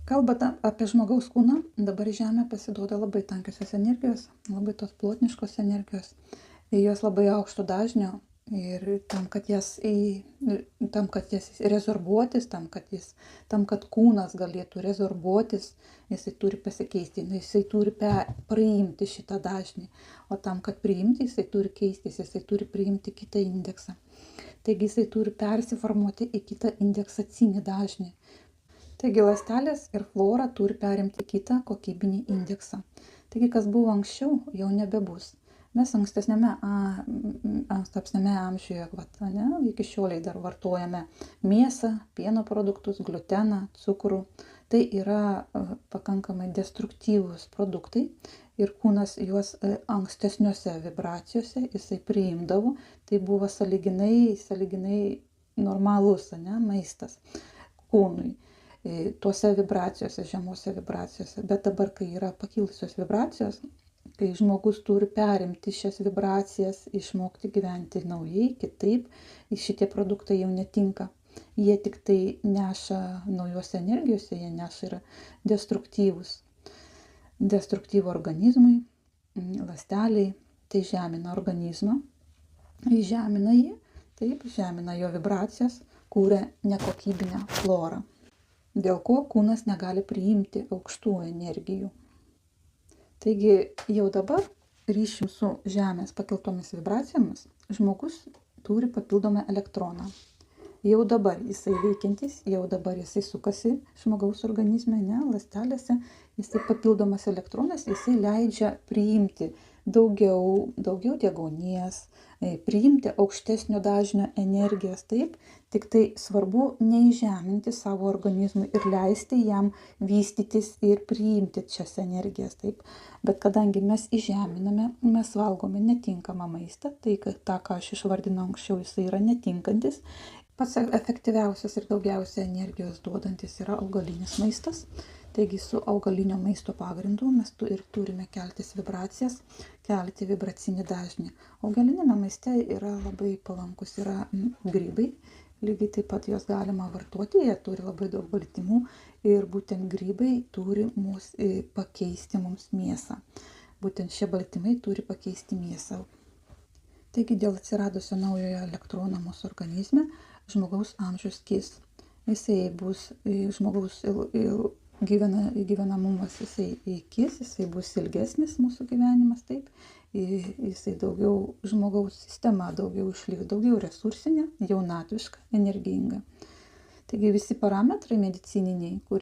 Kalbant apie žmogaus kūną, dabar į Žemę pasiduoda labai tankiosios energijos, labai tos plotniškos energijos. Jos labai aukšto dažnio ir tam, kad jas rezorbuotis, tam, kad kūnas galėtų rezorbuotis, jisai turi pasikeisti, jisai turi priimti šitą dažnį, o tam, kad priimti, jisai turi keistis, jisai turi priimti kitą indeksą. Taigi jisai turi persiformuoti į kitą indeksacinį dažnį. Taigi ląstelės ir flora turi perimti kitą kokybinį indeksą. Taigi kas buvo anksčiau, jau nebebus. Mes ankstesnėme amžiuje, iki šioliai dar vartojame mėsą, pieno produktus, gliuteną, cukrų. Tai yra pakankamai destruktyvūs produktai ir kūnas juos ankstesniuose vibracijose jisai priimdavo. Tai buvo sąlyginai normalus maistas kūnui. Tuose vibracijose, žemose vibracijose. Bet dabar, kai yra pakilusios vibracijos, kai žmogus turi perimti šias vibracijas, išmokti gyventi naujai, kitaip, šitie produktai jau netinka. Jie tik tai neša naujose energijose, jie neša yra destruktyvų organizmui, ląsteliai, tai žemina organizmą, žemina jį, taip, žemina jo vibracijas, kūrė nekokybinę florą. Dėl ko kūnas negali priimti aukštų energijų. Taigi jau dabar ryšium su Žemės pakeltomis vibracijomis žmogus turi papildomą elektroną. Jau dabar jisai veikiantis, jau dabar jisai sukasi žmogaus organizme, ląstelėse, jisai papildomas elektronas, jisai leidžia priimti daugiau deguonies, priimti aukštesnio dažnio energijos, taip, tik tai svarbu neįžeminti savo organizmui ir leisti jam vystytis ir priimti šias energijas, taip. Bet kadangi mes įžeminame, mes valgome netinkamą maistą, tai tą, ką aš išvardinau anksčiau, jisai yra netinkantis. Pats efektyviausias ir daugiausia energijos duodantis yra augalinis maistas. Taigi su augalinio maisto pagrindu mes ir turime keltis vibracijas, kelti vibracinį dažnį. Augalinėme maiste yra labai palankus, yra grybai, lygiai taip pat juos galima vartoti, jie turi labai daug baltymų ir būtent grybai turi pakeisti mums mėsą. Būtent šie baltymai turi pakeisti mėsą. Taigi dėl atsiradusio naujojo elektrono mūsų organizme žmogaus amžius kis. Jisai bus žmogaus gyvenamumas, jisai kis, jisai bus ilgesnis mūsų gyvenimas, taip. Jisai daugiau žmogaus sistema, daugiau išliks, daugiau resursinė, jaunatviška, energinga. Taigi visi parametrai medicininiai,